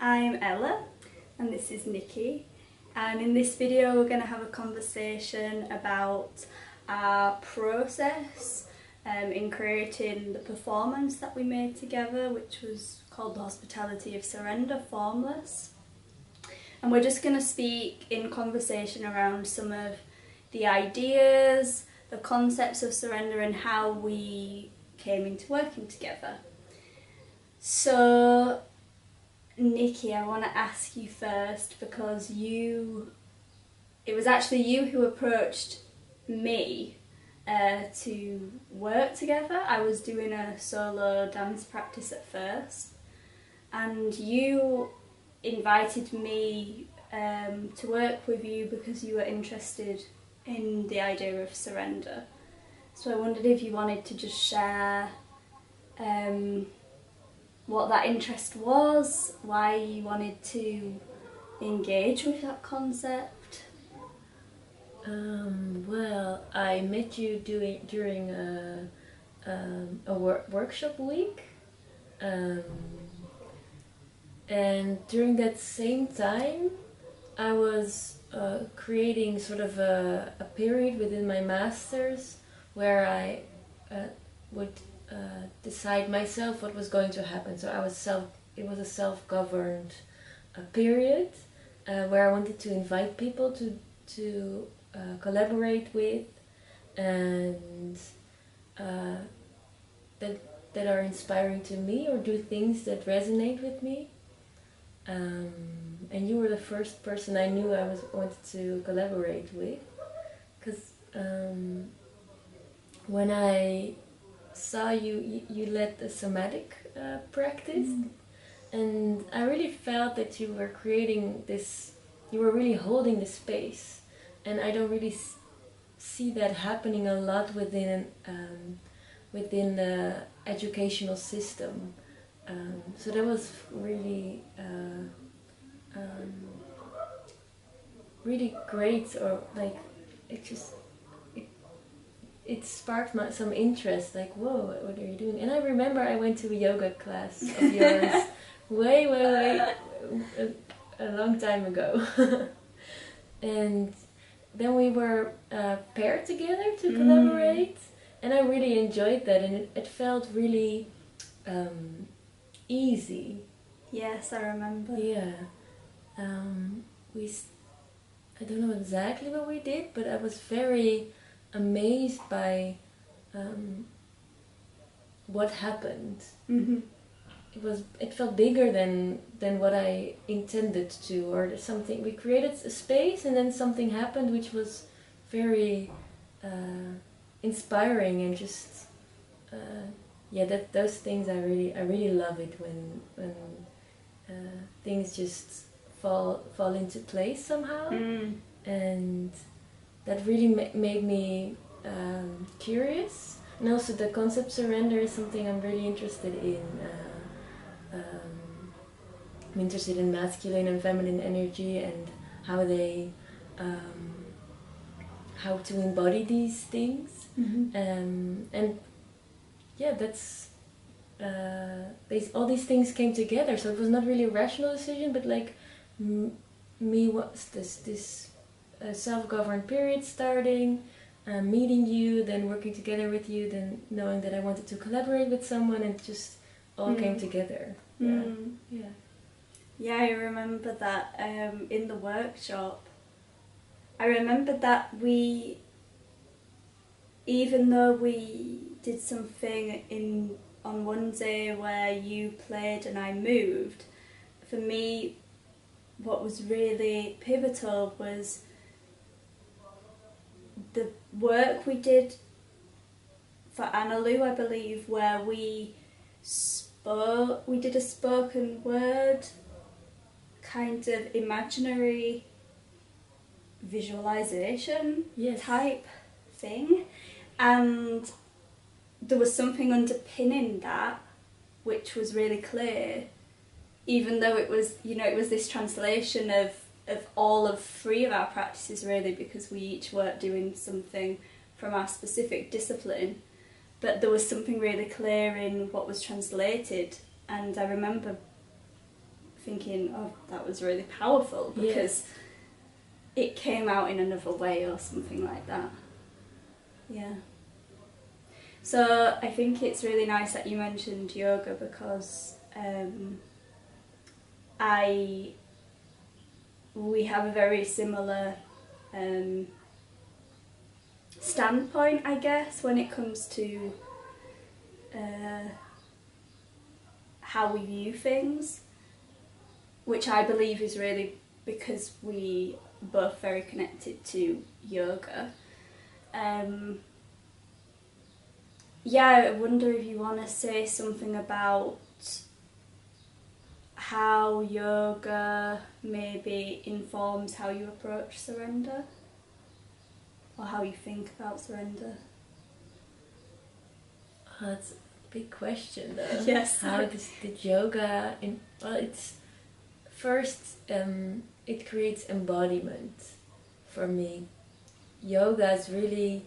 I'm Ella and this is Nikki, and in this video we're going to have a conversation about our process in creating the performance that we made together, which was called The Hospitality of Surrender, Formless. And we're just going to speak in conversation around some of the ideas, the concepts of surrender and how we came into working together. So Nikki, I want to ask you first, because it was actually you who approached me to work together. I was doing a solo dance practice at first, and you invited me to work with you because you were interested in the idea of surrender. So I wondered if you wanted to just share what that interest was, why you wanted to engage with that concept. Well, I met you during a workshop week, and during that same time I was creating sort of a period within my master's where I would decide myself what was going to happen. So it was a self-governed period where I wanted to invite people to collaborate with, and that are inspiring to me or do things that resonate with me. And you were the first person I knew I wanted to collaborate with, because when I saw you led the somatic practice, and I really felt that you were creating this, you were really holding the space, and I don't really see that happening a lot within the educational system. So that was really really great, or like it sparked some interest, like, whoa, what are you doing? And I remember I went to a yoga class of yours way a long time ago. And then we were paired together to collaborate, and I really enjoyed that, and it felt really easy. Yes, I remember. Yeah. I don't know exactly what we did, but I was very amazed by what happened. Mm-hmm. It felt bigger than what I intended to, or something. We created a space, and then something happened which was very inspiring, and just those things I really love it when things just fall into place somehow. And that really made me curious. And also the concept surrender is something I'm really interested in. I'm interested in masculine and feminine energy, and how how to embody these things. And yeah, that's all these things came together. So it was not really a rational decision, but like me was this self-governed period starting, meeting you, then working together with you, then knowing that I wanted to collaborate with someone, and just all came together. Yeah, I remember that in the workshop. I remember that even though we did something on one day where you played and I moved, for me what was really pivotal was the work we did for Analu, I believe, where we did a spoken word kind of imaginary visualization type thing, and there was something underpinning that which was really clear, even though it was this translation of all of three of our practices, really, because we each were doing something from our specific discipline, but there was something really clear in what was translated. And I remember thinking, oh, that was really powerful because it came out in another way or something like that. Yeah. So I think it's really nice that you mentioned yoga because we have a very similar standpoint, I guess, when it comes to how we view things, which I believe is really because we both very connected to yoga. Yeah, I wonder if you want to say something about how yoga maybe informs how you approach surrender, or how you think about surrender. Oh, that's a big question, though. Yes. How did yoga? Well, it's first it creates embodiment for me. Yoga is really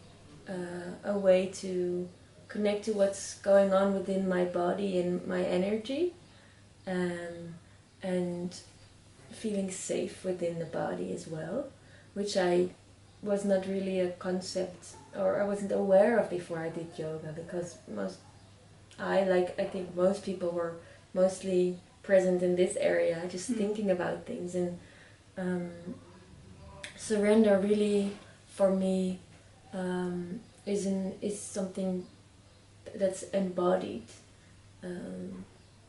a way to connect to what's going on within my body and my energy, and feeling safe within the body as well, which I was not really a concept, or I wasn't aware of before I did yoga, because I think most people were mostly present in this area, just thinking about things, and surrender really for me is something that's embodied,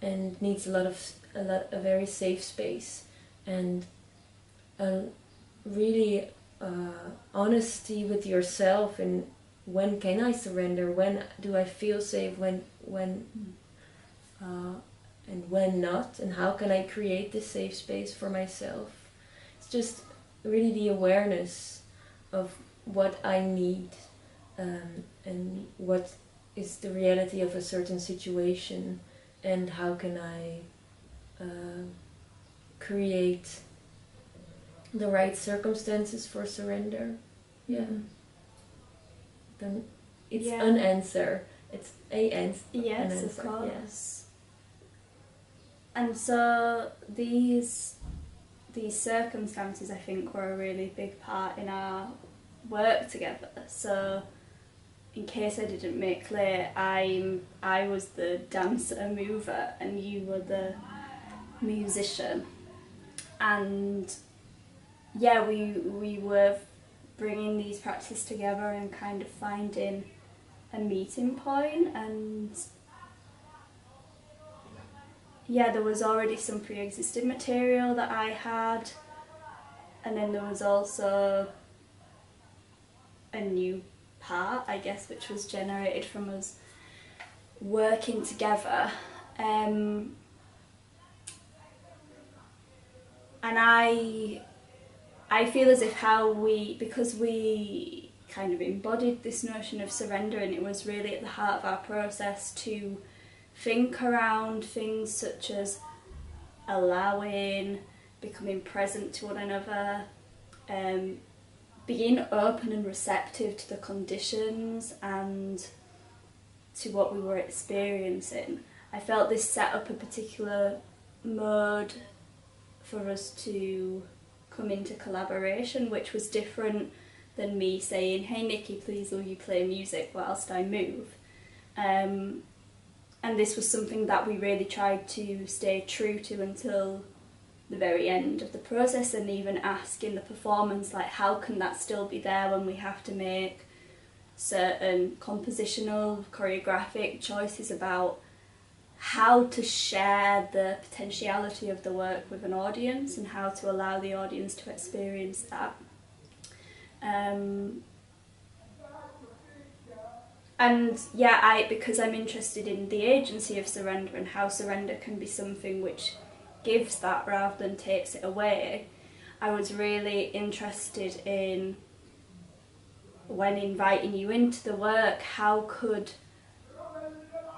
and needs a very safe space, and really honesty with yourself, and when can I surrender, when do I feel safe, when and when not, and how can I create this safe space for myself. It's just really the awareness of what I need, and what is the reality of a certain situation, and how can I create the right circumstances for surrender. Yeah. Then it's an answer. It's a answer. Yes, an answer. of course. Yes. And so these circumstances, I think, were a really big part in our work together. So, in case I didn't make clear, I was the dancer mover, and you were the musician. And yeah, we were bringing these practices together and kind of finding a meeting point, and yeah, there was already some pre-existing material that I had, and then there was also a new part, I guess, which was generated from us working together. And I feel as if because we kind of embodied this notion of surrender, and it was really at the heart of our process to think around things such as allowing, becoming present to one another, being open and receptive to the conditions and to what we were experiencing. I felt this set up a particular mode for us to come into collaboration, which was different than me saying, "Hey Nikki, please will you play music whilst I move?" And this was something that we really tried to stay true to until the very end of the process, and even ask in the performance, like, how can that still be there when we have to make certain compositional, choreographic choices about how to share the potentiality of the work with an audience, and how to allow the audience to experience that. And yeah, because I'm interested in the agency of surrender and how surrender can be something which gives that rather than takes it away, I was really interested in, when inviting you into the work, how could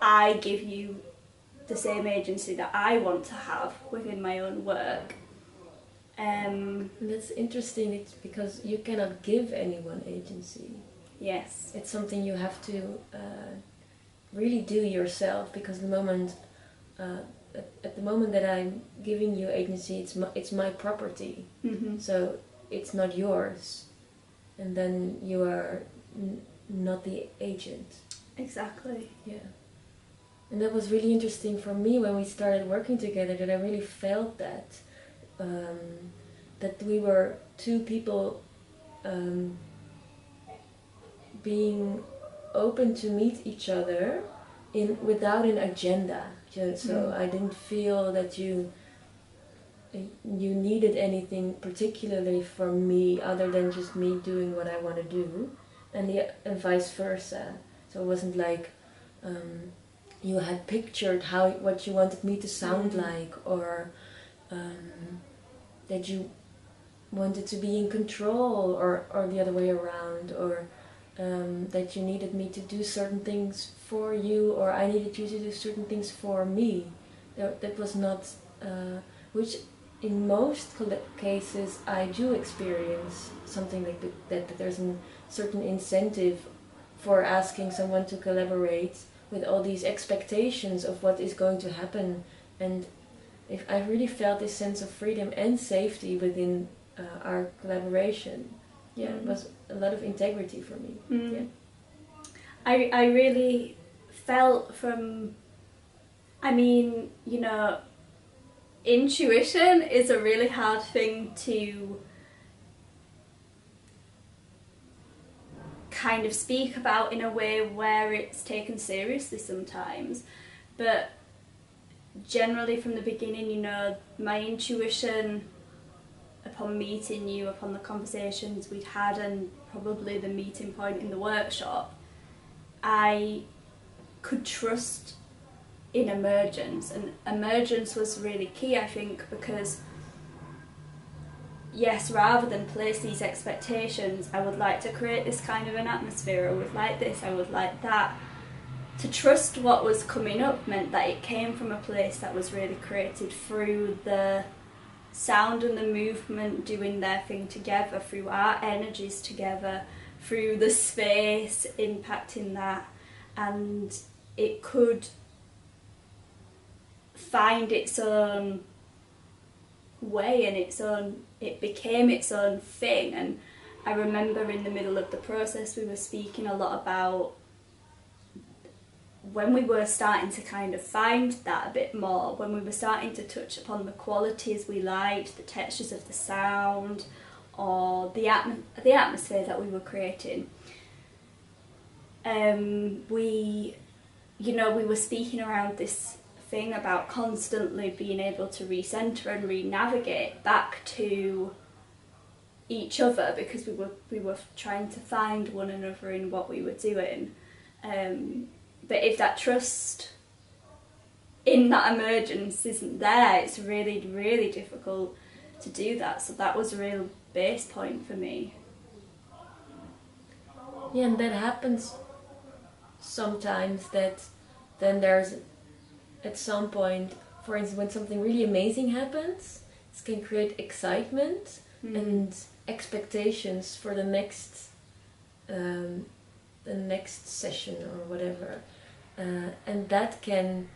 I give you the same agency that I want to have within my own work. That's interesting. It's because you cannot give anyone agency. Yes. It's something you have to really do yourself, because the moment at the moment that I'm giving you agency, it's my property. Mm-hmm. So it's not yours, and then you are not the agent. Exactly. Yeah. And that was really interesting for me when we started working together, that I really felt that that we were two people being open to meet each other without an agenda. So I didn't feel that you needed anything particularly from me other than just me doing what I want to do, and vice versa. So it wasn't like you had pictured what you wanted me to sound like, or that you wanted to be in control, or the other way around, or that you needed me to do certain things for you, or I needed you to do certain things for me. That was not, which in most cases I do experience something like that there's a certain incentive for asking someone to collaborate with all these expectations of what is going to happen. And if I really felt this sense of freedom and safety within our collaboration, it was a lot of integrity for me. Yeah. I really felt from, I mean, intuition is a really hard thing to kind of speak about in a way where it's taken seriously sometimes, but generally from the beginning, my intuition upon meeting you, upon the conversations we'd had, and probably the meeting point in the workshop, I could trust in emergence, and emergence was really key, I think, because yes, rather than place these expectations, I would like to create this kind of an atmosphere, I would like this, I would like that. To trust what was coming up meant that it came from a place that was really created through the sound and the movement doing their thing together, through our energies together, through the space impacting that, and it could find its own way and it became its own thing. And I remember in the middle of the process we were speaking a lot about when we were starting to kind of find that a bit more, when we were starting to touch upon the qualities we liked, the textures of the sound, or the atmosphere that we were creating. We were speaking around this thing about constantly being able to recenter and re-navigate back to each other, because we were trying to find one another in what we were doing. But if that trust in that emergence isn't there, it's really, really difficult to do that. So that was a real base point for me. Yeah, and that happens sometimes, that then there's at some point, for instance, when something really amazing happens, it can create excitement and expectations for the next session or whatever. And that can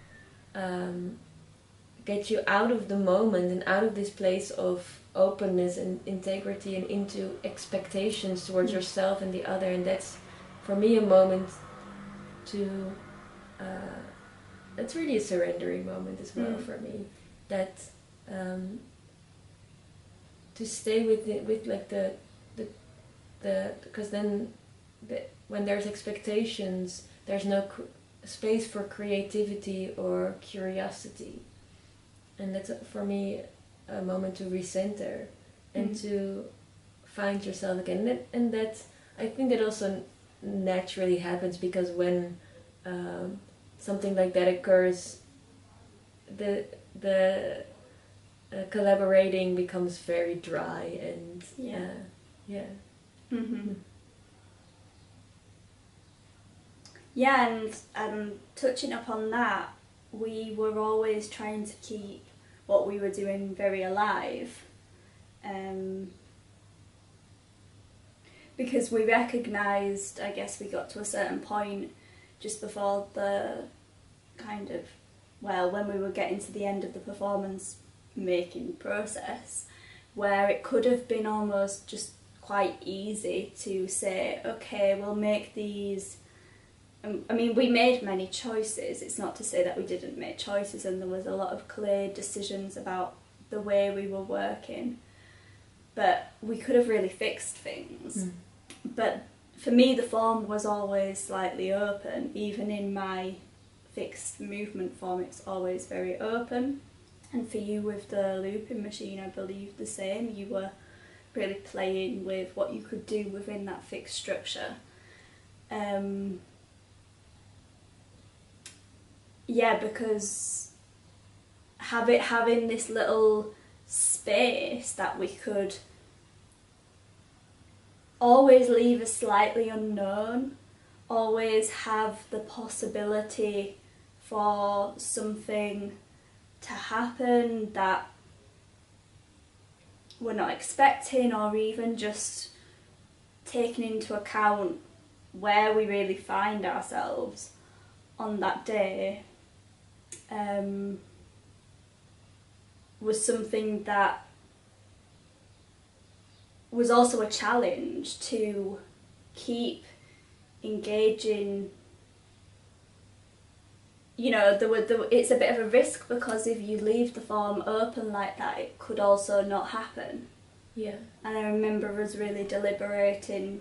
get you out of the moment and out of this place of openness and integrity and into expectations towards yourself and the other. And that's, for me, a moment to... that's really a surrendering moment as well for me. That to stay with like the because then when there's expectations, there's no space for creativity or curiosity, and that's for me a moment to recenter and to find yourself again. And that I think that also naturally happens, because when something like that occurs, the collaborating becomes very dry and Yeah, and touching upon that, we were always trying to keep what we were doing very alive, because we recognised, I guess we got to a certain point just before the kind of well, when we were getting to the end of the performance making process, where it could have been almost just quite easy to say, okay, we'll make these. I mean, we made many choices. It's not to say that we didn't make choices, and there was a lot of clear decisions about the way we were working, but we could have really fixed things. But for me, the form was always slightly open. Even in my fixed movement form, it's always very open. And for you with the looping machine, I believe the same. You were really playing with what you could do within that fixed structure. Yeah, because having this little space that we could always leave as slightly unknown, always have the possibility for something to happen that we're not expecting, or even just taking into account where we really find ourselves on that day, was something that was also a challenge to keep engaging. You know, it's a bit of a risk, because if you leave the form open like that, it could also not happen. Yeah. And I remember us really deliberating,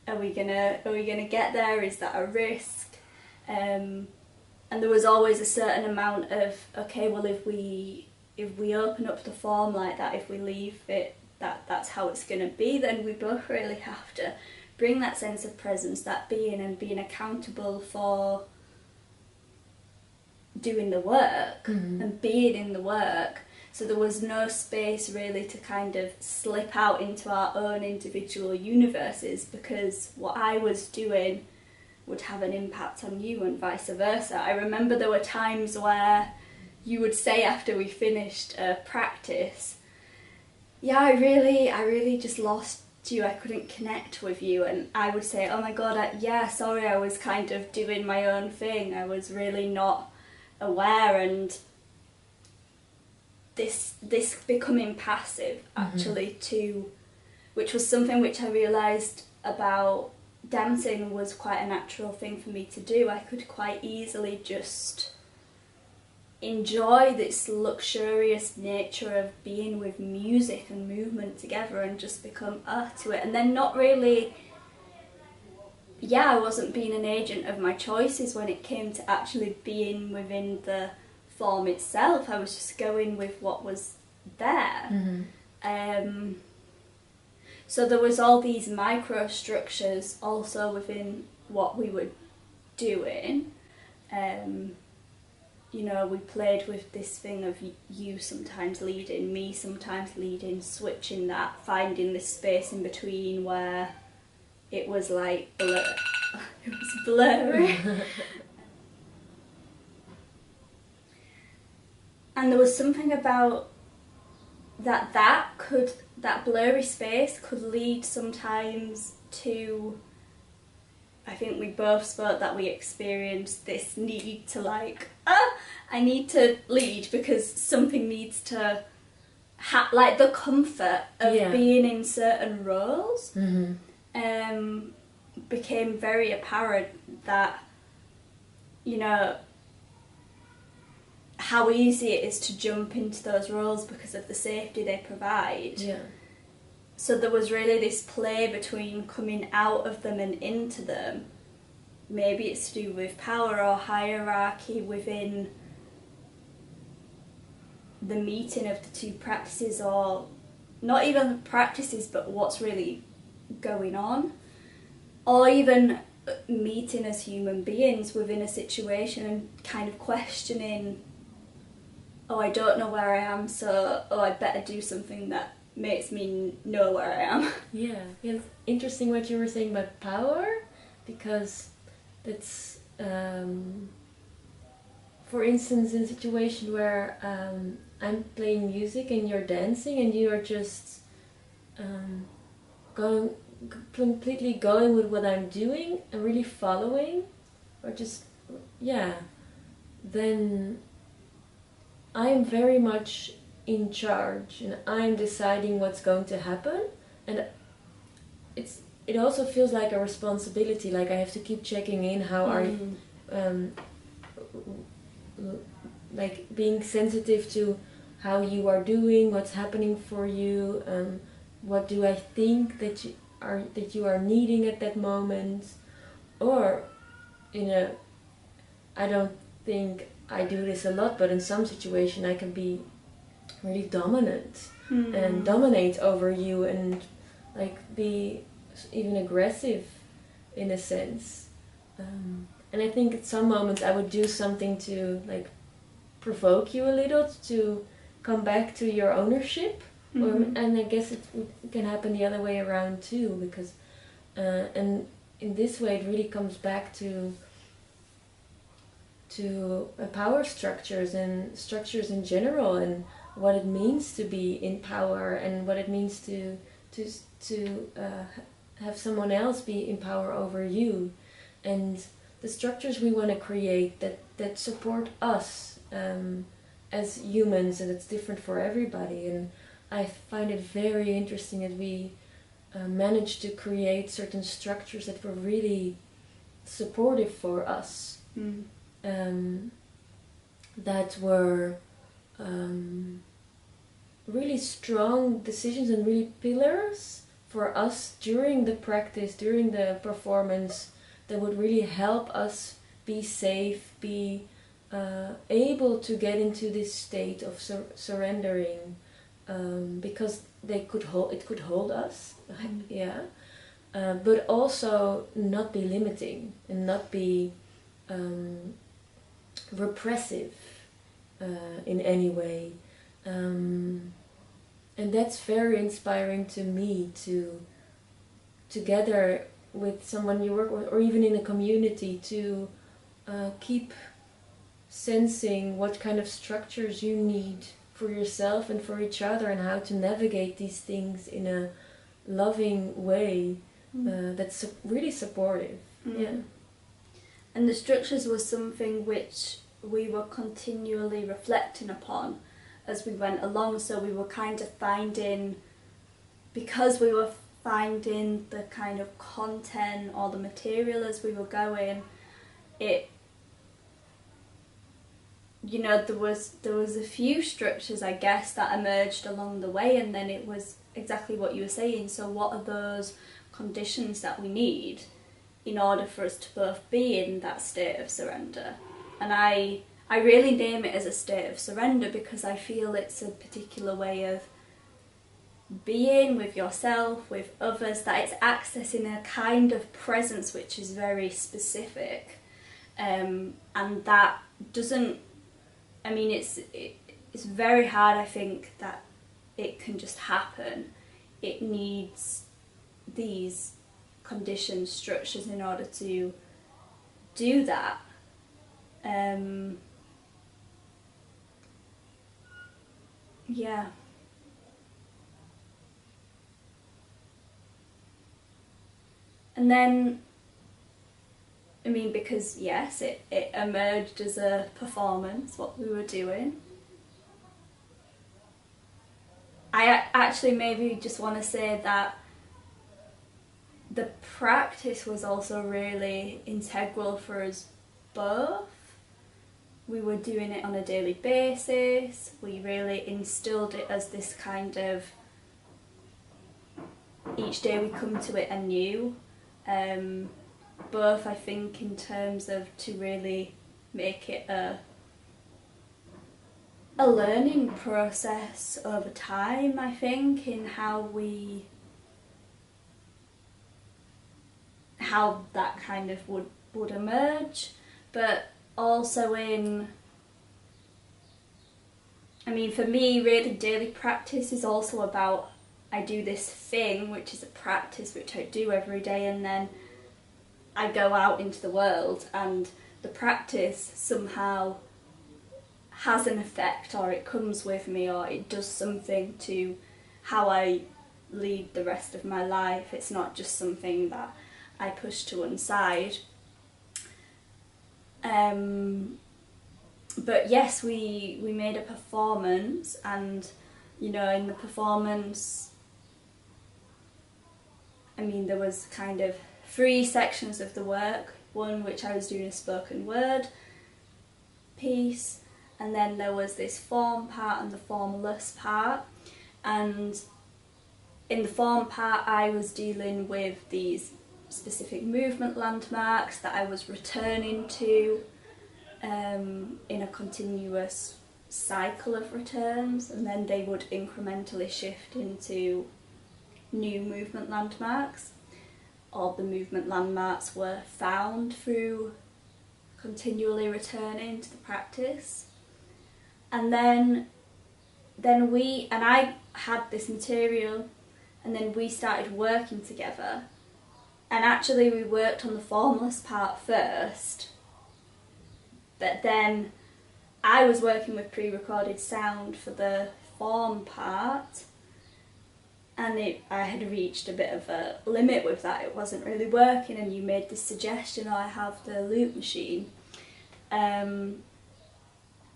are we gonna get there? Is that a risk? And there was always a certain amount of, okay, well, if we open up the form like that, if we leave it that's how it's gonna be, then we both really have to bring that sense of presence, that being accountable for doing the work and being in the work. So there was no space really to kind of slip out into our own individual universes, because what I was doing would have an impact on you and vice versa. I remember there were times where you would say after we finished a practice, yeah, I really just lost you, I couldn't connect with you, and I would say, oh my god, sorry, I was kind of doing my own thing, I was really not aware, and this becoming passive actually too, which was something which I realised about dancing was quite a natural thing for me to do. I could quite easily just enjoy this luxurious nature of being with music and movement together and just become to it, and then not really, I wasn't being an agent of my choices when it came to actually being within the form itself. I was just going with what was there. So there was all these microstructures also within what we were doing. You know, we played with this thing of you sometimes leading, me sometimes leading, switching that, finding this space in between where it was like it was blurry. And there was something about that blurry space could lead sometimes to, I think we both spoke that we experienced this need to I need to lead, because something needs to like the comfort of being in certain roles became very apparent, that, you know, how easy it is to jump into those roles because of the safety they provide. Yeah. So there was really this play between coming out of them and into them. Maybe it's to do with power or hierarchy within the meeting of the two practices, or not even the practices, but what's really going on. Or even meeting as human beings within a situation and kind of questioning, oh, I don't know where I am, so I better do something that makes me know where I am. Yeah, it's interesting what you were saying about power, because that's, for instance, in a situation where I'm playing music and you're dancing and you are just completely going with what I'm doing and really following, or just, then I'm very much in charge and I'm deciding what's going to happen, and it also feels like a responsibility, like I have to keep checking in how are like being sensitive to how you are doing, what's happening for you, what do I think that you are needing at that moment, or I don't think I do this a lot, but in some situation I can be really dominant and dominate over you and like be even aggressive in a sense. And I think at some moments I would do something to like provoke you a little to come back to your ownership. And I guess it can happen the other way around too, because and in this way it really comes back to power structures and structures in general, and what it means to be in power, and what it means to have someone else be in power over you, and the structures we want to create that support us as humans, and it's different for everybody. And I find it very interesting that we managed to create certain structures that were really supportive for us, that were really strong decisions and really pillars for us during the practice, during the performance, that would really help us be safe, be able to get into this state of surrendering, because it could hold us, but also not be limiting and not be repressive in any way. And that's very inspiring to me, to together with someone you work with, or even in a community, to keep sensing what kind of structures you need for yourself and for each other, and how to navigate these things in a loving way that's really supportive. Yeah. And the structures was something which we were continually reflecting upon as we went along, so we were kind of finding, because we were finding the kind of content or the material as we were going, there was a few structures, I guess, that emerged along the way, and then it was exactly what you were saying. So what are those conditions that we need in order for us to both be in that state of surrender? And I really name it as a state of surrender because I feel it's a particular way of being with yourself, with others, that it's accessing a kind of presence which is very specific, and that doesn't, I mean, it's very hard, I think, that it can just happen. It needs these conditioned structures in order to do that. Yeah. And then, I mean, because yes, it emerged as a performance, what we were doing. I actually maybe just want to say that the practice was also really integral for us both. We were doing it on a daily basis. We really instilled it as this kind of, each day we come to it anew. Both, I think, in terms of to really make it a learning process over time, I think, in how that kind of would emerge, but also in, I mean, for me, really daily practice is also about, I do this thing, which is a practice which I do every day, and then I go out into the world, and the practice somehow has an effect, or it comes with me, or it does something to how I lead the rest of my life. It's not just something that I push to one side. but yes, we made a performance, and you know, in the performance, I mean, there was kind of 3 sections of the work. One which I was doing a spoken word piece, and then there was this form part and the formless part. And in the form part, I was dealing with these specific movement landmarks that I was returning to in a continuous cycle of returns, and then they would incrementally shift into new movement landmarks. All the movement landmarks were found through continually returning to the practice. And then I had this material, and then we started working together, and actually we worked on the formless part first, but then I was working with pre-recorded sound for the form part, and I had reached a bit of a limit with that. It wasn't really working, and you made this suggestion, I have the loop machine. And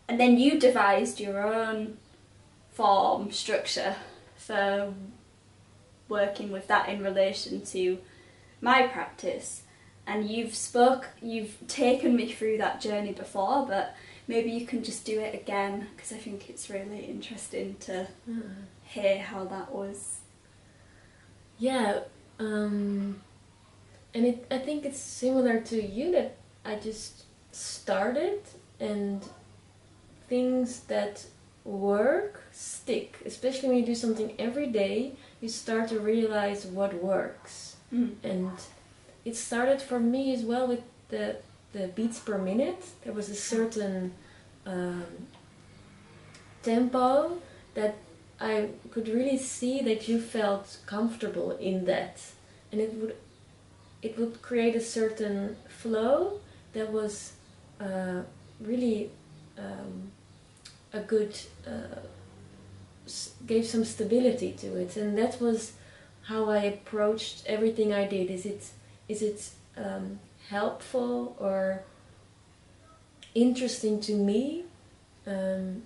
then you devised your own form structure for working with that in relation to my practice. And you've taken me through that journey before, but maybe you can just do it again, because I think it's really interesting to hear how that was. Yeah, and I think it's similar to you, that I just started, and things that work stick. Especially when you do something every day, you start to realize what works. And it started for me as well with the beats per minute. There was a certain tempo that I could really see that you felt comfortable in that, and it would create a certain flow that was really a good gave some stability to it, and that was how I approached everything I did. Is it helpful or interesting to me, and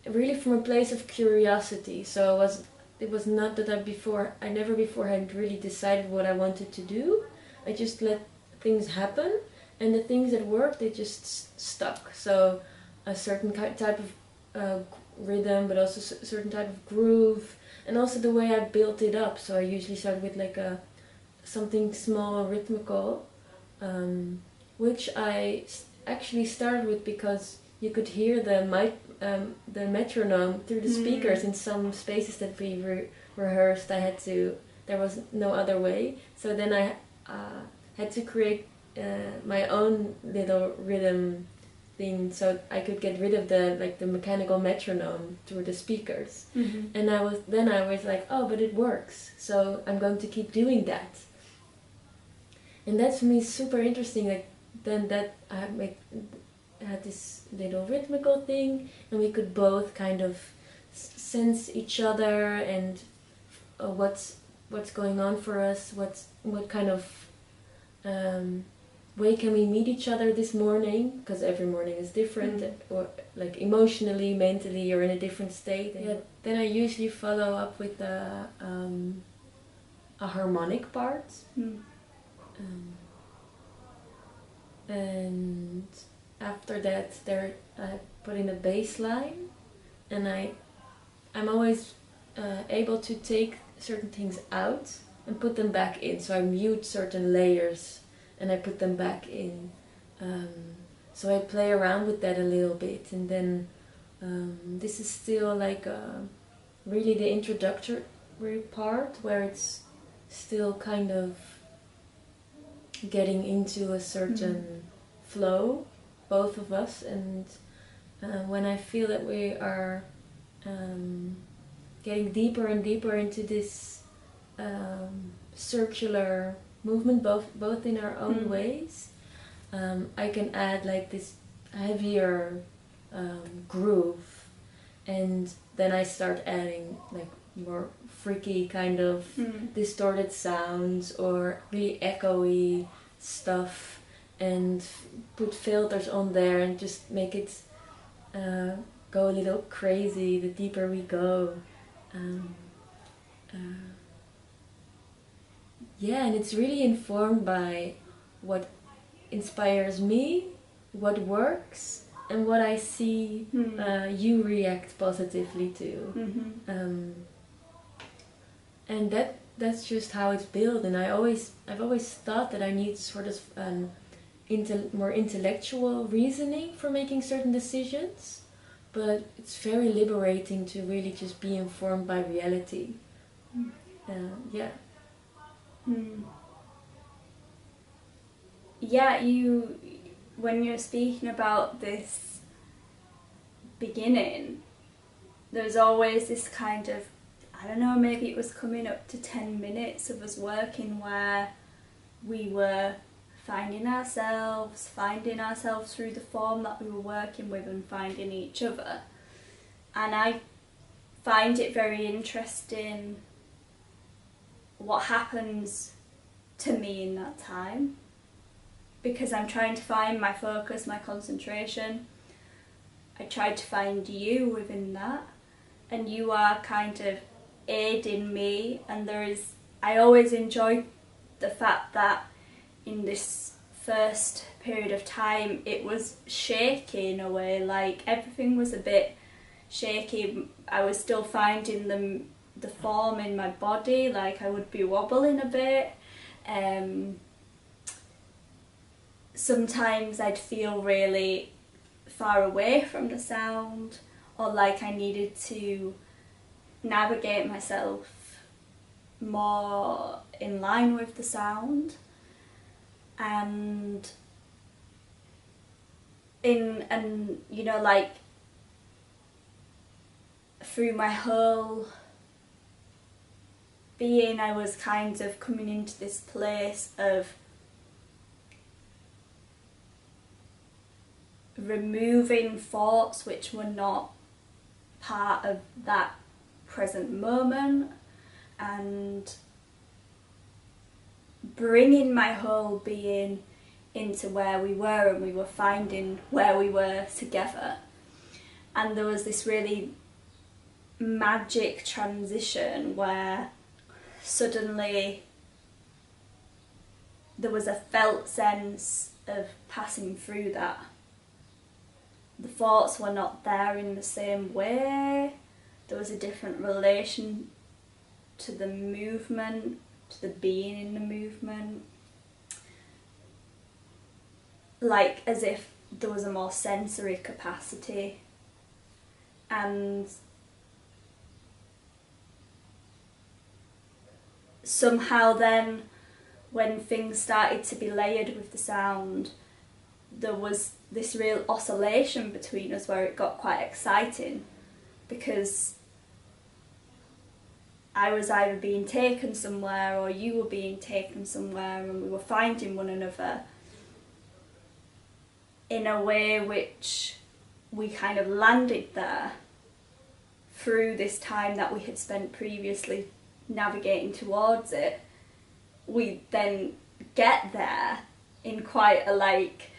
really from a place of curiosity. So it was not that I never before had really decided what I wanted to do. I just let things happen, and the things that worked, they just stuck. So a certain type of rhythm, but also a certain type of groove, and also the way I built it up. So I usually start with like something small, rhythmical, which I actually started with because you could hear the metronome through the speakers in some spaces that we rehearsed. There was no other way. So then I had to create my own little rhythm thing, so I could get rid of the mechanical metronome through the speakers. And I was like, oh, but it works, so I'm going to keep doing that. And that's for me super interesting. Like then that I had this little rhythmical thing, and we could both kind of sense each other and what's going on for us, what kind of way can we meet each other this morning, because every morning is different, or like emotionally, mentally, you're in a different state. Yeah, then I usually follow up with a harmonic part. And after that I put in a bass line, and I'm always able to take certain things out and put them back in. So I mute certain layers and I put them back in. So I play around with that a little bit, and then this is still like really the introductory part, where it's still kind of getting into a certain flow, both of us. And when I feel that we are getting deeper and deeper into this circular movement, both in our own ways, I can add like this heavier groove, and then I start adding like more freaky kind of distorted sounds or really echoey stuff, and put filters on there and just make it go a little crazy the deeper we go. Yeah, and it's really informed by what inspires me, what works, and what I see you react positively to. Mm-hmm. And that's just how it's built. And I've always thought that I need sort of more intellectual reasoning for making certain decisions, but it's very liberating to really just be informed by reality. Yeah. Yeah, when you're speaking about this beginning, there's always this kind of, I don't know, maybe it was coming up to 10 minutes of us working where we were finding ourselves through the form that we were working with and finding each other. And I find it very interesting what happens to me in that time, because I'm trying to find my focus, my concentration. I tried to find you within that, and you are kind of aiding me. And I always enjoy the fact that in this first period of time it was shaky in a way, like everything was a bit shaky. I was still finding the form in my body, like I would be wobbling a bit. Sometimes I'd feel really far away from the sound, or like I needed to navigate myself more in line with the sound. And you know, like through my whole being, I was kind of coming into this place of removing thoughts which were not part of that present moment, and bringing my whole being into where we were, and we were finding where we were together. And there was this really magic transition where suddenly there was a felt sense of passing through that. The thoughts were not there in the same way. There was a different relation to the movement, to the being in the movement. Like as if there was a more sensory capacity. And somehow then, when things started to be layered with the sound, there was this real oscillation between us where it got quite exciting, because I was either being taken somewhere or you were being taken somewhere, and we were finding one another in a way which we kind of landed there through this time that we had spent previously navigating towards it. We then get there in quite a like,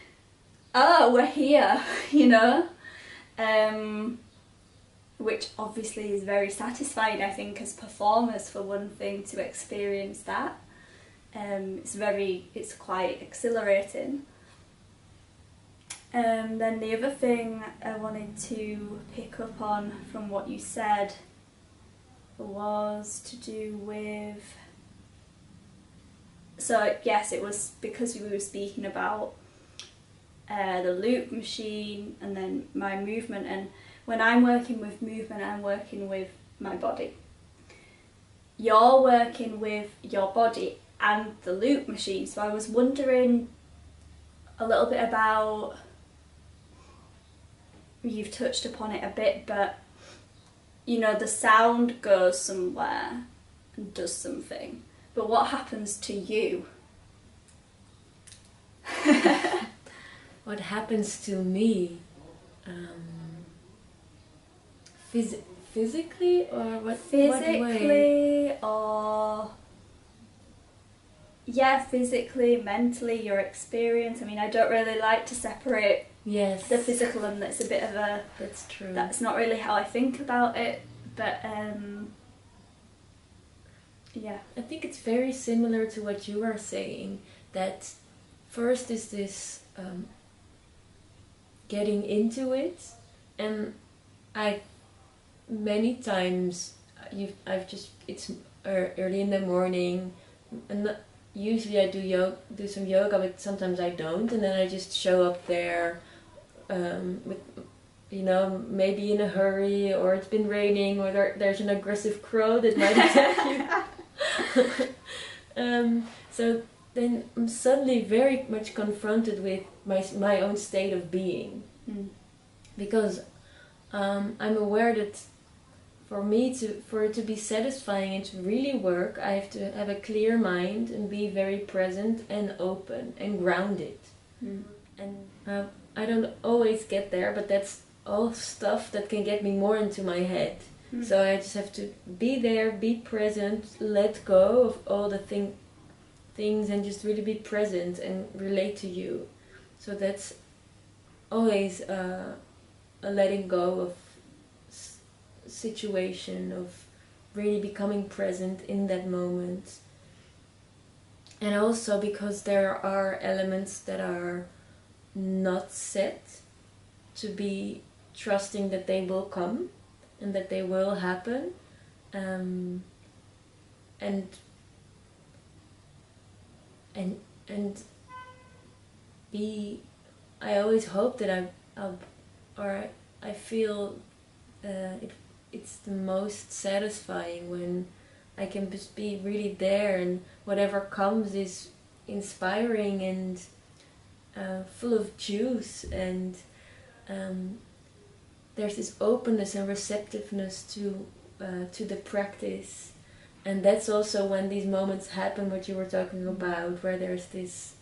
oh, we're here, you know, which obviously is very satisfying, I think, as performers, for one thing, to experience that. It's quite exhilarating. Then the other thing I wanted to pick up on from what you said was to do with, so yes, it was because we were speaking about the loop machine and then my movement, and when I'm working with movement, I'm working with my body. You're working with your body and the loop machine, so I was wondering a little bit about, you've touched upon it a bit, but you know, the sound goes somewhere and does something, but what happens to you? What happens to me? Physically, or what? Physically, what way? or yeah, physically, mentally, your experience. I mean, I don't really like to separate Yes. the physical, and that's a bit of a... That's true. That's not really how I think about it, but yeah. I think it's very similar to what you are saying, that first is this getting into it, and I many times it's early in the morning, and usually I do some yoga, but sometimes I don't, and then I just show up there with, you know, maybe in a hurry, or it's been raining, or there's an aggressive crow that might attack you. So then I'm suddenly very much confronted with my own state of being, because I'm aware that for it to be satisfying and to really work, I have to have a clear mind and be very present and open and grounded. And I don't always get there, but that's all stuff that can get me more into my head. So I just have to be there, be present, let go of all the things, and just really be present and relate to you. So that's always a letting go of situation, of really becoming present in that moment. And also because there are elements that are not set, to be trusting that they will come and that they will happen, and be. I always hope that I feel it's the most satisfying when I can just be really there, and whatever comes is inspiring and full of juice, and there's this openness and receptiveness to the practice. And that's also when these moments happen, what you were talking about, where there's this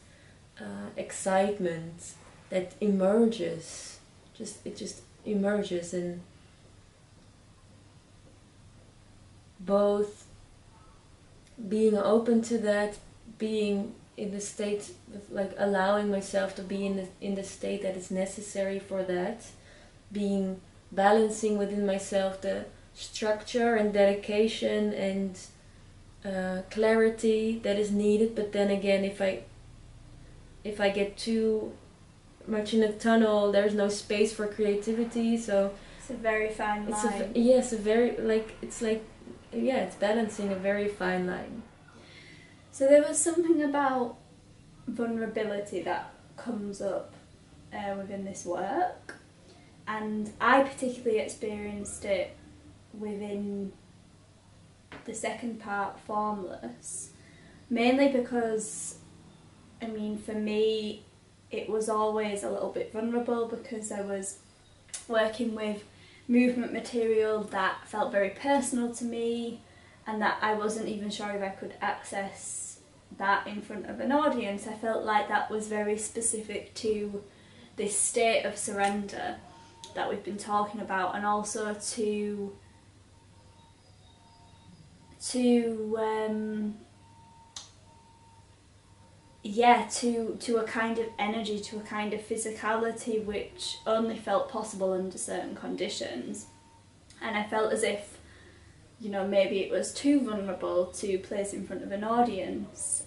excitement that emerges. It just emerges, and both being open to that, being in the state of, like, allowing myself to be in the state that is necessary for that, being balancing within myself the structure and dedication and clarity that is needed. But then again, if I get too much in a tunnel, there's no space for creativity. So it's a very fine line. It's balancing a very fine line. So there was something about vulnerability that comes up within this work, and I particularly experienced it within the second part, Formless, mainly because, I mean, for me it was always a little bit vulnerable, because I was working with movement material that felt very personal to me, and that I wasn't even sure if I could access that in front of an audience. I felt like that was very specific to this state of surrender that we've been talking about, and also to a kind of energy, to a kind of physicality which only felt possible under certain conditions. And I felt as if, you know, maybe it was too vulnerable to place in front of an audience,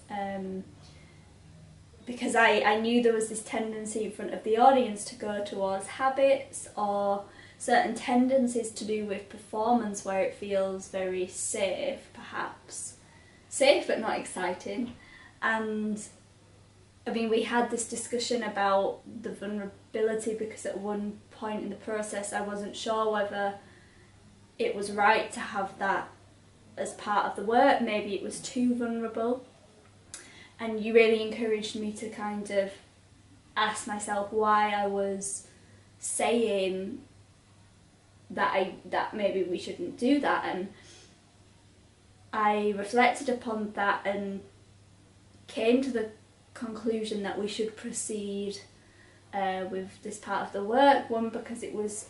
because I knew there was this tendency in front of the audience to go towards habits or certain tendencies to do with performance, where it feels very safe, perhaps. Safe but not exciting. And I mean, we had this discussion about the vulnerability, because at one point in the process I wasn't sure whether it was right to have that as part of the work. Maybe it was too vulnerable. And you really encouraged me to kind of ask myself why I was saying that maybe we shouldn't do that. And I reflected upon that and came to the conclusion that we should proceed with this part of the work. One, because it was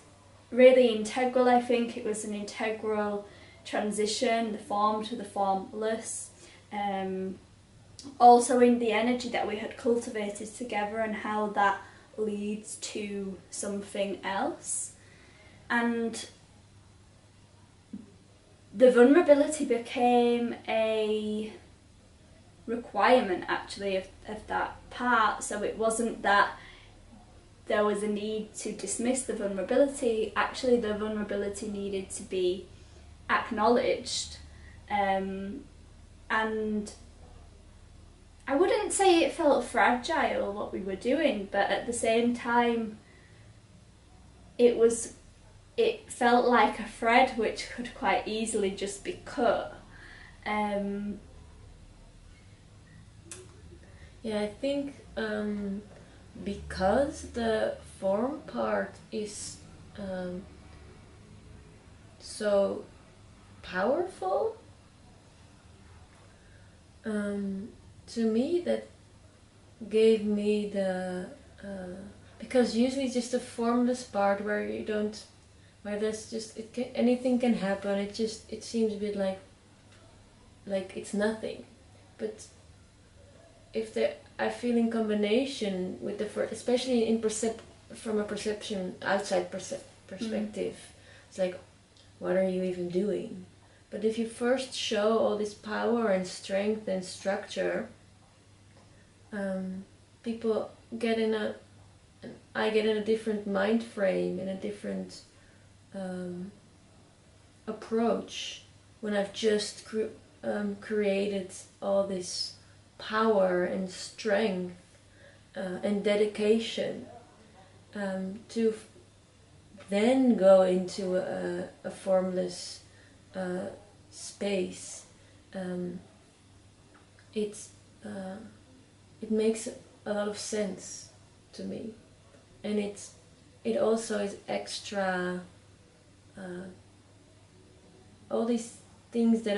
really integral. I think it was an integral transition, the form to the formless, also in the energy that we had cultivated together and how that leads to something else. And the vulnerability became a requirement actually of that part. So it wasn't that there was a need to dismiss the vulnerability, actually the vulnerability needed to be acknowledged. And I wouldn't say it felt fragile what we were doing, but at the same time it felt like a thread which could quite easily just be cut. Yeah, I think because the form part is so powerful, to me that gave me the because usually it's just a formless part where you don't, where there's just anything can happen. It seems a bit like it's nothing, but if I feel in combination with the first, especially from a perception outside perspective, it's like, what are you even doing? But if you first show all this power and strength and structure, people get I get in a different mind frame, in a different approach when I've just created all this power and strength and dedication to then go into a formless space. It makes a lot of sense to me, and it also is extra. All these things that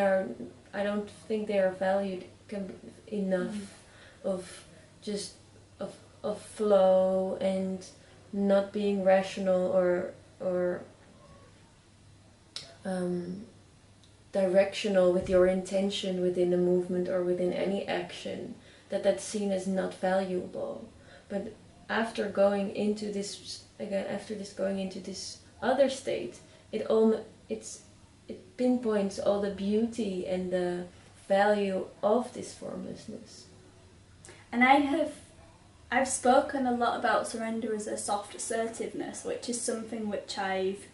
I don't think they are valued can be enough of just of flow and not being rational or directional with your intention within a movement or within any action, that's seen as not valuable. But after going into this going into this other state, it pinpoints all the beauty and the value of this formlessness. And I've spoken a lot about surrender as a soft assertiveness, which is something which I've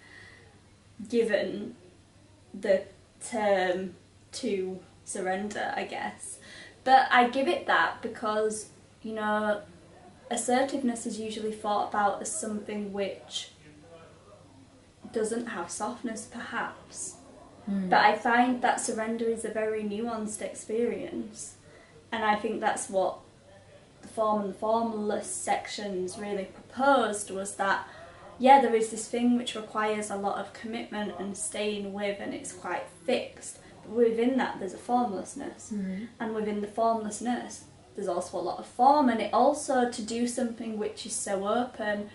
given the term to surrender, I guess. But I give it that because, assertiveness is usually thought about as something which doesn't have softness, perhaps. But I find that surrender is a very nuanced experience, and I think that's what the form and the formless sections really proposed, was that there is this thing which requires a lot of commitment and staying with, and it's quite fixed, but within that there's a formlessness, and within the formlessness there's also a lot of form, and it also, to do something which is so open,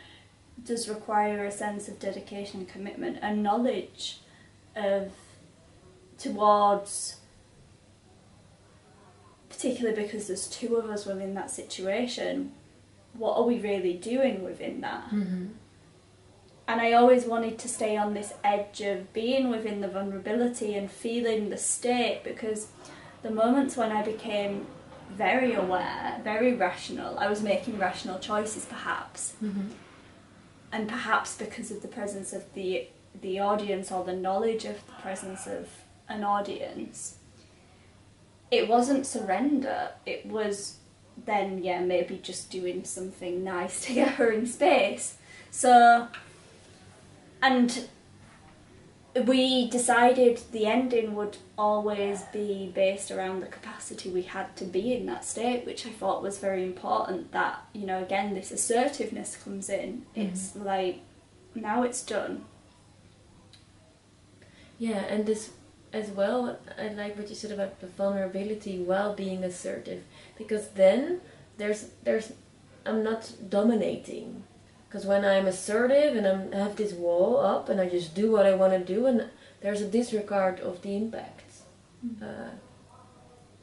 does require a sense of dedication and commitment and knowledge towards, particularly because there's two of us within that situation, what are we really doing within that? And I always wanted to stay on this edge of being within the vulnerability and feeling the state, because the moments when I became very aware, very rational, I was making rational choices perhaps, and perhaps because of the presence of the audience, or the knowledge of the presence of an audience, it wasn't surrender, it was then maybe just doing something nice together in space. So, and we decided the ending would always be based around the capacity we had to be in that state, which I thought was very important, that, again, this assertiveness comes in. It's like, now it's done. Yeah, and this as well, I like what you said about the vulnerability while being assertive, because then I'm not dominating. Because when I'm assertive and I have this wall up and I just do what I want to do, and there's a disregard of the impact.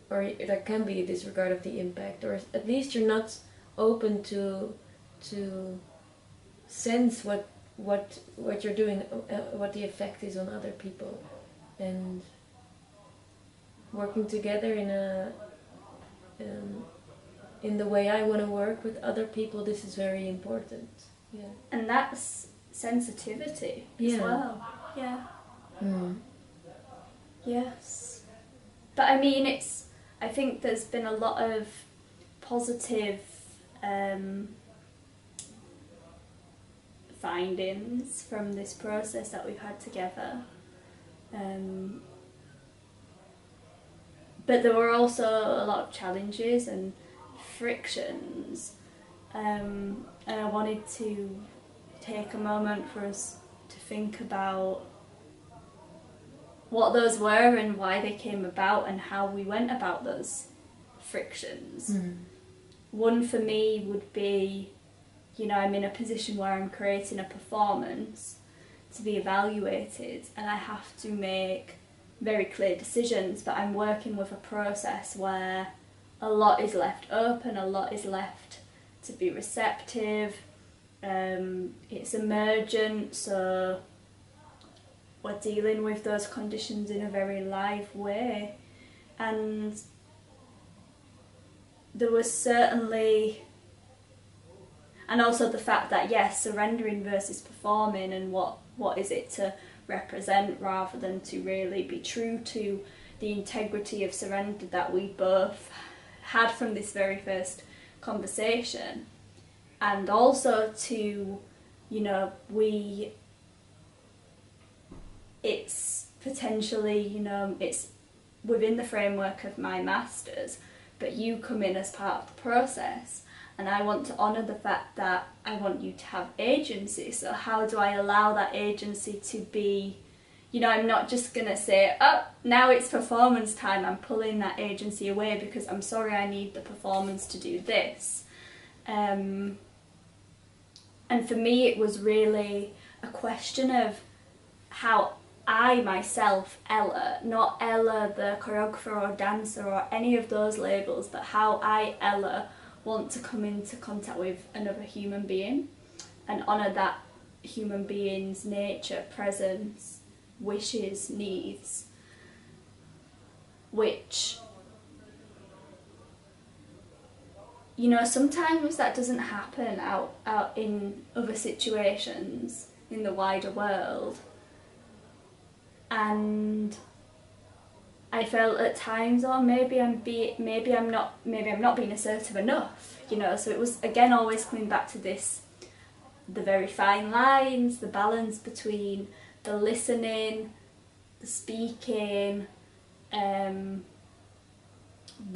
or there can be a disregard of the impact, or at least you're not open to sense what you're doing, what the effect is on other people, and working together in the way I want to work with other people. This is very important. Yeah, and that's sensitivity as well. Yeah. Yes. But I mean, I think there's been a lot of positive findings from this process that we've had together. But there were also a lot of challenges and frictions. And I wanted to take a moment for us to think about what those were and why they came about and how we went about those frictions. One for me would be, I'm in a position where I'm creating a performance to be evaluated, and I have to make very clear decisions, but I'm working with a process where a lot is left open, a lot is left to be receptive. It's emergent, so we're dealing with those conditions in a very live way. And there was certainly, and also the fact that, yes, surrendering versus performing, and what is it to represent rather than to really be true to the integrity of surrender that we both had from this very first conversation. And also to, it's potentially, it's within the framework of my masters, but you come in as part of the process, and I want to honour the fact that I want you to have agency. So how do I allow that agency to be, I'm not just going to say, oh, now it's performance time, I'm pulling that agency away because I'm sorry, I need the performance to do this. And for me it was really a question of how I myself, Ella, not Ella the choreographer or dancer or any of those labels, but how I, Ella, want to come into contact with another human being and honour that human being's nature, presence, wishes, needs, which, sometimes that doesn't happen out in other situations in the wider world. And I felt at times, maybe I'm not being assertive enough, So it was again always coming back to this, the very fine lines, the balance between the listening, the speaking, the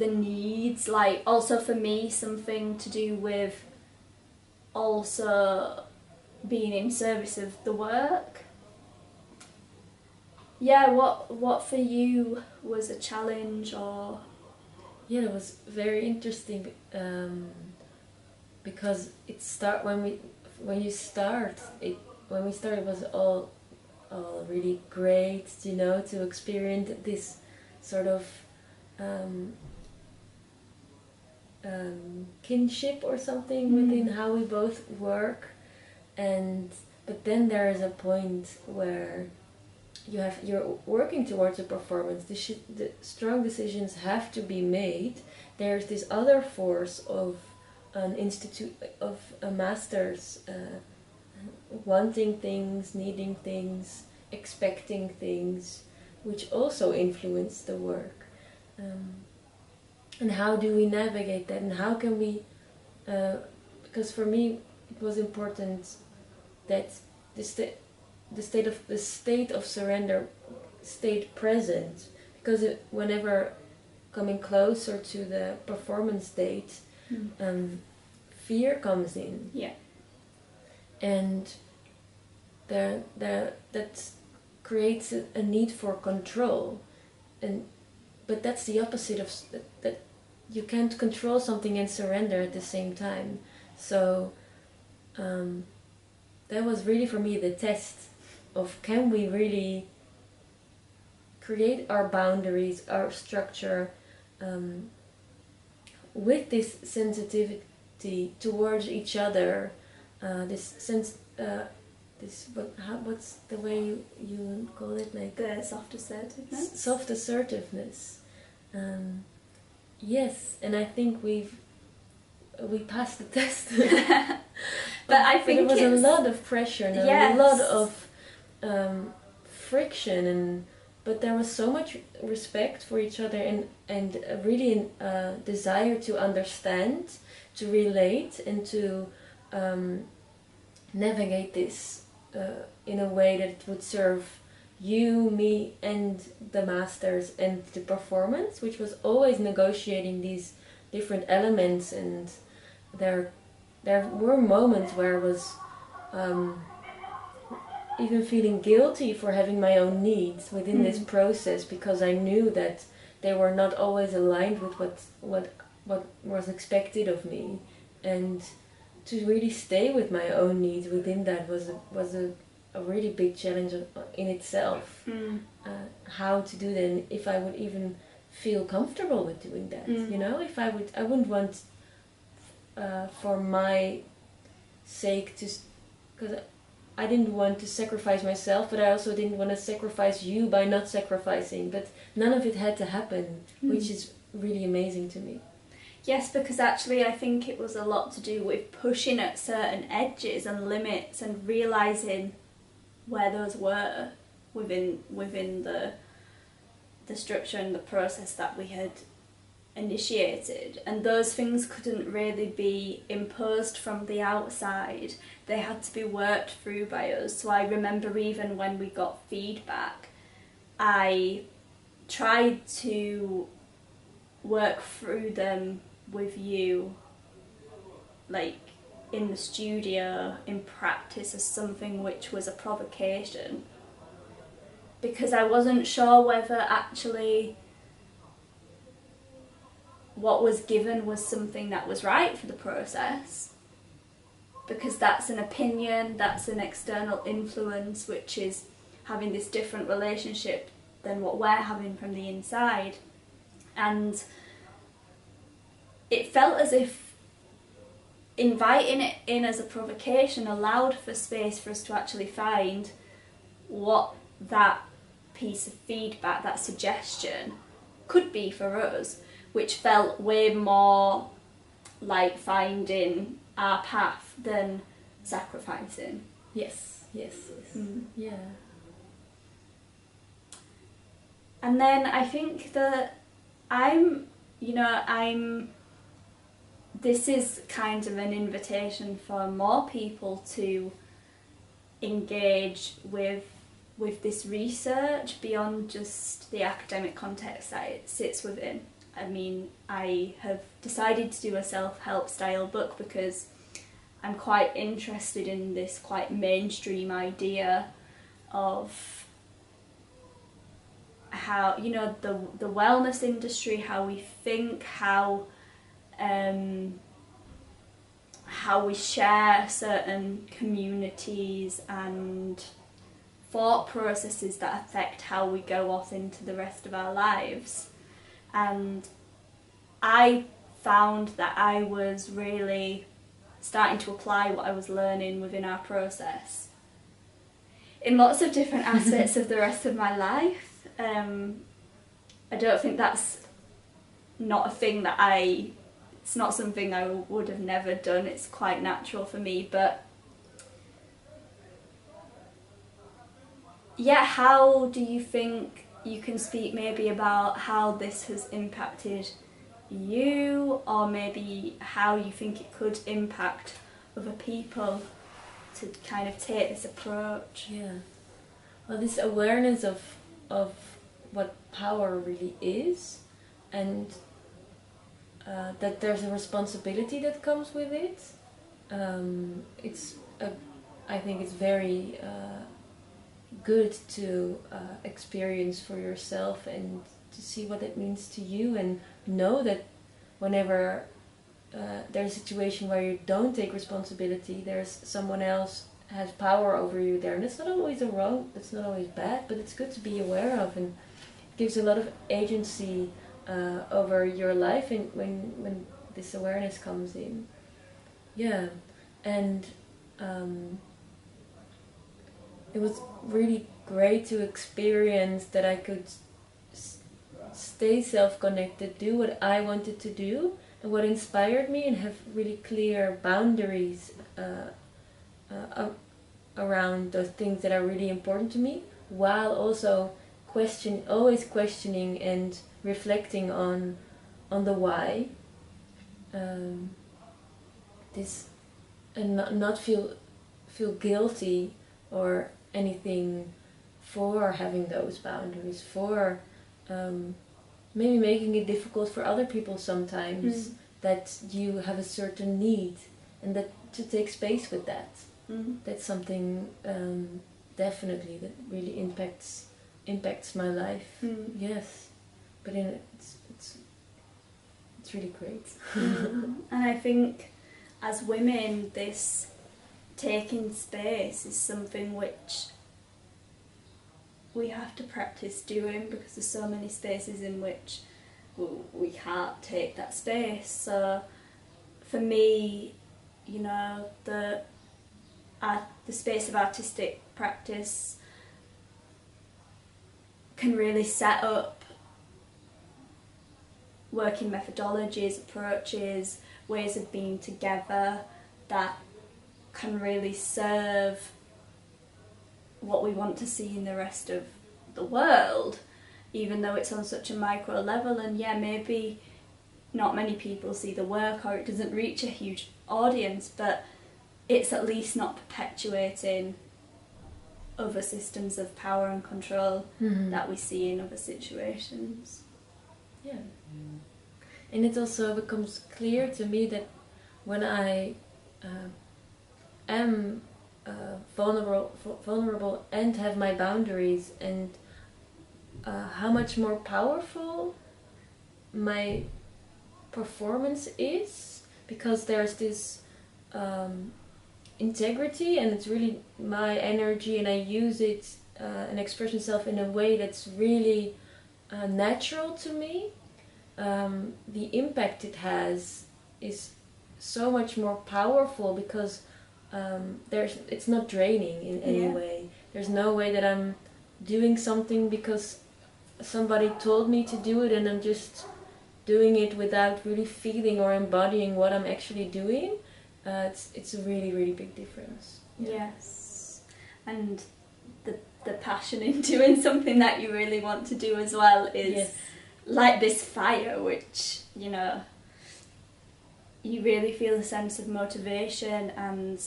needs. Like also for me, something to do with also being in service of the work. Yeah, what for you was a challenge or? Yeah, it was very interesting because when we started it was all really great, to experience this sort of kinship or something within how we both work, but then there is a point where you're working towards a performance. The strong decisions have to be made. There's this other force of an institute, of a master's, wanting things, needing things, expecting things, which also influence the work. And how do we navigate that? And how can we? Because for me, it was important that the state of surrender stayed present, because whenever coming closer to the performance date, fear comes in. Yeah. And that creates a need for control, but that's the opposite of that. You can't control something and surrender at the same time. So that was really for me the test of, can we really create our boundaries, our structure, um, with this sensitivity towards each other, this sense, what's the way you call it, like The soft assertiveness. soft assertiveness. Yes, and I think we passed the test. But I think there was a lot of pressure and yes. a lot of friction, but there was so much respect for each other and really a desire to understand, to relate, and to navigate this in a way that it would serve you, me, and the masters and the performance, which was always negotiating these different elements. And there were moments where I was even feeling guilty for having my own needs within this process, because I knew that they were not always aligned with what was expected of me, and to really stay with my own needs within that was a really big challenge in itself. How to do that, and if I would even feel comfortable with doing that. You know, if I wouldn't want for my sake to, because I didn't want to sacrifice myself, but I also didn't want to sacrifice you by not sacrificing. But none of it had to happen, which is really amazing to me. Yes, because actually I think it was a lot to do with pushing at certain edges and limits and realising where those were within the structure and the process that we had initiated, and those things couldn't really be imposed from the outside. They had to be worked through by us. So I remember even when we got feedback, I tried to work through them with you, like in the studio, in practice, as something which was a provocation, because I wasn't sure whether actually what was given was something that was right for the process, because that's an opinion, that's an external influence which is having this different relationship than what we're having from the inside. And it felt as if inviting it in as a provocation allowed for space for us to actually find what that piece of feedback, that suggestion, could be for us, which felt way more like finding our path than sacrificing. Yes. Yeah. And then I think that this is kind of an invitation for more people to engage with this research beyond just the academic context that it sits within. I mean, I have decided to do a self-help style book because I'm quite interested in this quite mainstream idea of how, the wellness industry, how we think, how we share certain communities and thought processes that affect how we go off into the rest of our lives. And I found that I was really starting to apply what I was learning within our process in lots of different aspects of the rest of my life. I don't think that's not a thing that it's not something I would have never done. It's quite natural for me, but yeah, how do you think you can speak maybe about how this has impacted you, or maybe how you think it could impact other people to kind of take this approach? Yeah. Well, this awareness of what power really is, and that there's a responsibility that comes with it. I think it's very good to experience for yourself and to see what it means to you, and know that whenever there's a situation where you don't take responsibility, there's someone else has power over you there, and it's not always wrong, it's not always bad, but it's good to be aware of, and gives a lot of agency over your life and when this awareness comes in. Yeah, and it was really great to experience that I could stay self-connected, do what I wanted to do and what inspired me, and have really clear boundaries around those things that are really important to me, while also always questioning and reflecting on the why. This and not feel guilty or anything for having those boundaries, for maybe making it difficult for other people sometimes, that you have a certain need, and that to take space with that. That's something definitely that really impacts my life. Yes, but it's really great. And I think as women, this taking space is something which we have to practice doing, because there's so many spaces in which we can't take that space. So for me, you know, the space of artistic practice can really set up working methodologies, approaches, ways of being together that can really serve what we want to see in the rest of the world, even though it's on such a micro level. And yeah, maybe not many people see the work, or it doesn't reach a huge audience, but it's at least not perpetuating other systems of power and control that we see in other situations. Yeah. And it also becomes clear to me that when I am vulnerable and have my boundaries, and how much more powerful my performance is, because there's this integrity, and it's really my energy, and I use it and express myself in a way that's really natural to me. The impact it has is so much more powerful, because it's not draining in any way. There's no way that I'm doing something because somebody told me to do it, and I'm just doing it without really feeling or embodying what I'm actually doing. It's a really, really big difference. Yes, and the passion in doing something that you really want to do as well is like this fire, which, you know, you really feel a sense of motivation and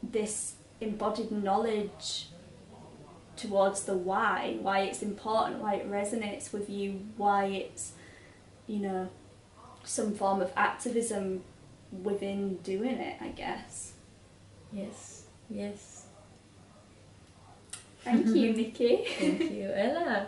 this embodied knowledge towards the why it's important, why it resonates with you, why it's, you know, some form of activism within doing it, I guess. Yes. Thank you, Nikki. Thank you, Ella.